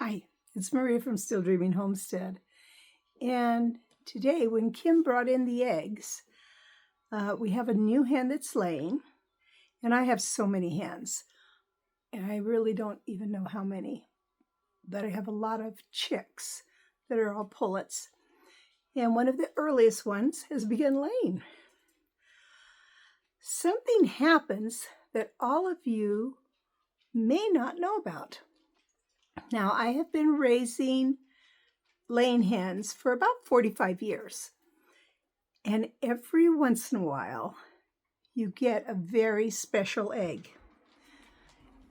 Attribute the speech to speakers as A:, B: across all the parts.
A: Hi, it's Maria from Still Dreaming Homestead. And today, when Kim brought in the eggs, we have a new hen that's laying, and I have so many hens, and I really don't even know how many, but I have a lot of chicks that are all pullets, and one of the earliest ones has begun laying. Something happens that all of you may not know about. Now, I have been raising laying hens for about 45 years. And every once in a while, you get a very special egg.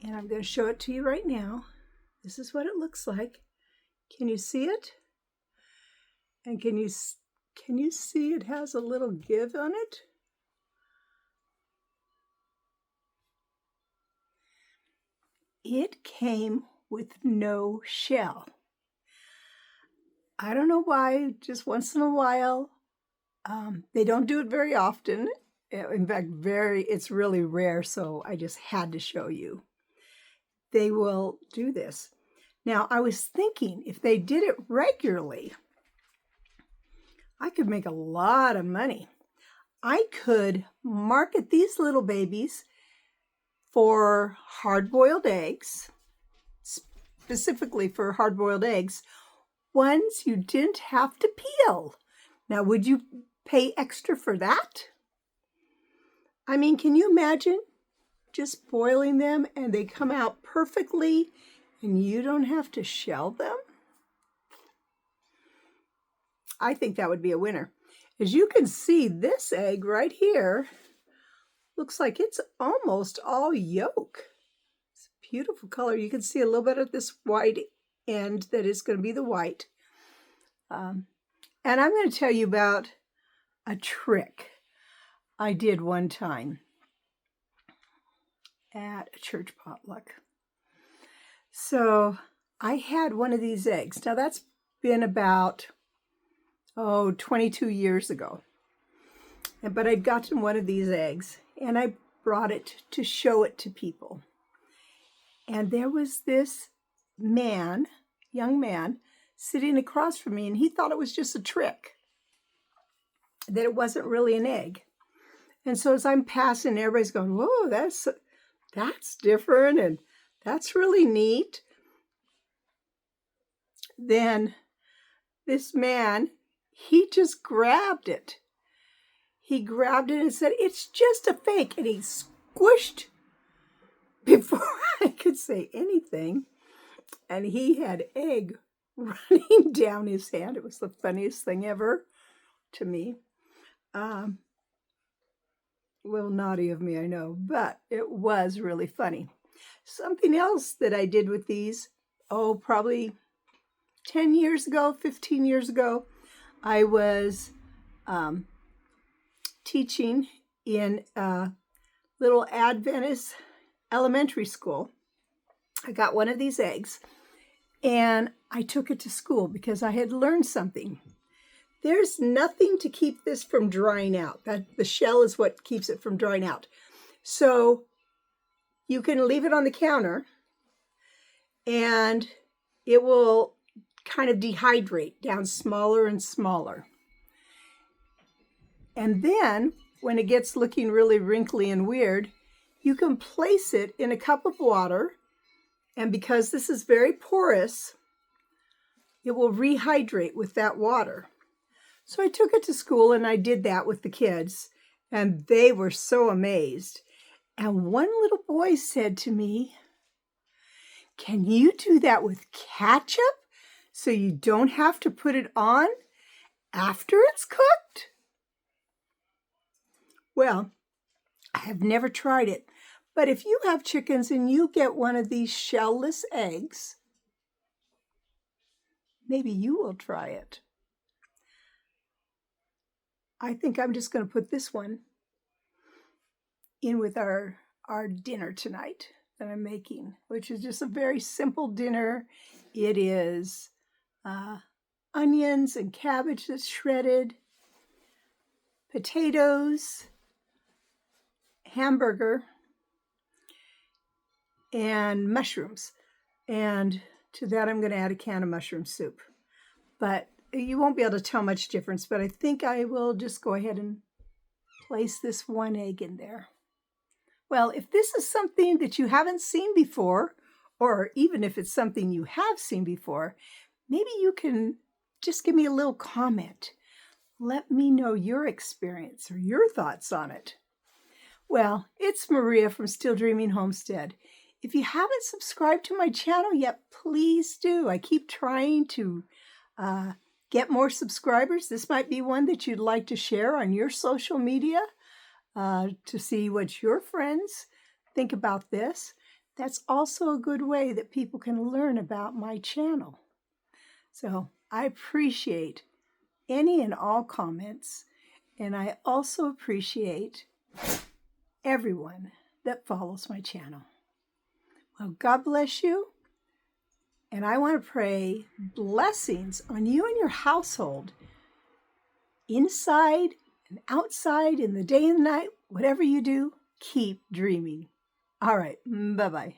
A: And I'm going to show it to you right now. This is what it looks like. Can you see it? And can you see it has a little give on it? It came with no shell. I don't know why, just once in a while. They don't do it very often. In fact, it's really rare, so I just had to show you. They will do this. Now, I was thinking if they did it regularly, I could make a lot of money. I could market these little babies for hard-boiled eggs, specifically for hard-boiled eggs, ones you didn't have to peel. Now, would you pay extra for that? I mean, can you imagine just boiling them and they come out perfectly and you don't have to shell them? I think that would be a winner. As you can see, this egg right here looks like it's almost all yolk. It's a beautiful color. You can see a little bit of this white end that is going to be the white. And I'm going to tell you about a trick I did one time at a church potluck. So I had one of these eggs. Now that's been about, 22 years ago. But I'd gotten one of these eggs and I brought it to show it to people. And there was this young man, sitting across from me, and he thought it was just a trick, that it wasn't really an egg. And so as I'm passing, everybody's going, whoa, that's different, and that's really neat. Then this man, he just grabbed it. He grabbed it and said, it's just a fake. And he squished before I could say anything. And he had egg running down his hand. It was the funniest thing ever to me. Well, naughty of me, I know, but it was really funny. Something else that I did with these, probably 10 years ago, 15 years ago, I was teaching in a little Adventist elementary school. I got one of these eggs and I took it to school because I had learned something. There's nothing to keep this from drying out. The shell is what keeps it from drying out. So you can leave it on the counter and it will kind of dehydrate down smaller and smaller. And then when it gets looking really wrinkly and weird, you can place it in a cup of water. And because this is very porous, it will rehydrate with that water. So I took it to school and I did that with the kids, and they were so amazed. And one little boy said to me, can you do that with ketchup so you don't have to put it on after it's cooked? Well, I have never tried it, but if you have chickens and you get one of these shellless eggs, maybe you will try it. I think I'm just going to put this one in with our dinner tonight that I'm making, which is just a very simple dinner. It is onions and cabbage that's shredded, potatoes, hamburger, and mushrooms. And To that, I'm going to add a can of mushroom soup. But you won't be able to tell much difference, but I think I will just go ahead and place this 1 egg in there. Well, if this is something that you haven't seen before, or even if it's something you have seen before, maybe you can just give me a little comment. Let me know your experience or your thoughts on it. Well, it's Maria from Still Dreaming Homestead. If you haven't subscribed to my channel yet, please do. I keep trying to get more subscribers. This might be one that you'd like to share on your social media to see what your friends think about this. That's also a good way that people can learn about my channel. So I appreciate any and all comments, and I also appreciate everyone that follows my channel. Well, God bless you, and I want to pray blessings on you and your household, inside and outside, in the day and the night, whatever you do, keep dreaming. All right, bye-bye.